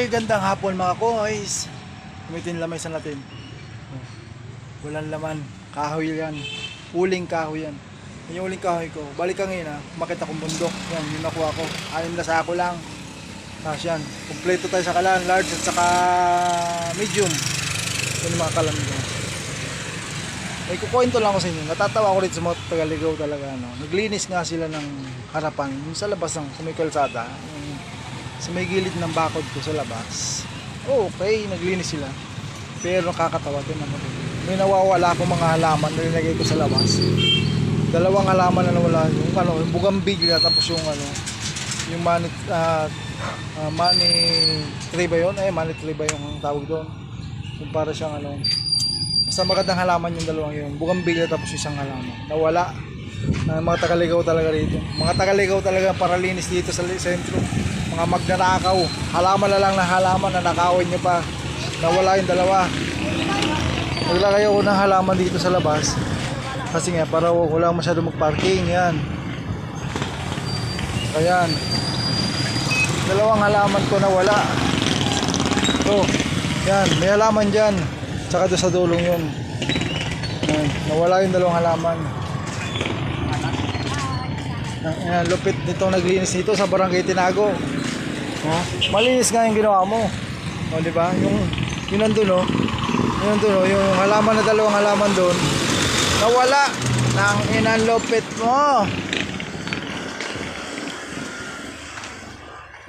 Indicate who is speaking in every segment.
Speaker 1: Gandang hapon mga koys. Kumitin lamay sa natin. Walang laman. Kahoy yan. Uling kahoy yan. Yan yung uling kahoy ko. Balik ka ngayon ha. Makita kong bundok. Yan, yung nakuha ko. 6 na sako lang. Tapos yan. Kompleto tayo sa kalan. Large at saka medium. Yan yung mga kalan ko. May kukwento lang ko sa inyo. Natatawa ko rin sa mga Tagaligaw talaga. No? Naglinis nga sila ng harapan. Yung sa labas ng kumikalsada. Sa may gilid ng bakod ko sa labas. Okay, naglinis sila. Pero nakakatawa din naman. May nawawala akong mga halaman na nilagay ko sa labas. 2 halaman na nawala. Yung bugambilya tapos yung money tree ba yun? Money tree ba yung tawag doon? Yung para siyang basta magandang halaman yung 2 yun. Bugambilya tapos isang halaman. Nawala. Mga Tagaligaw talaga dito. Mga Tagaligaw talaga para linis dito sa sentro. Mga magnanakaw. Halaman na lang na halaman na nakawin nyo pa. Nawala yung 2. Naglagay ako ng halaman dito sa labas. Kasi nga para wala masyado magparking. Yan. Ayan. 2 halaman ko nawala. So, yan. May halaman dyan. Tsaka doon sa dulong yun. Yan. Nawala yung 2 halaman. Ayan, lupit nitong naglinis nito sa Barangay Tinago. Malinis nga yung ginawa mo. O, di ba? Yung nandun, yung halaman na 2 halaman doon. Nawala. Nang inang lupit mo.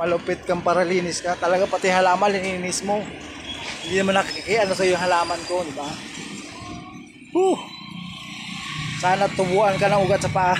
Speaker 1: Malupit kang para linis ka. Talaga pati halaman lininis mo. Hindi naman nakikiano sa yung halaman ko, di ba? Sana tubuan ka ng ugat sa paa.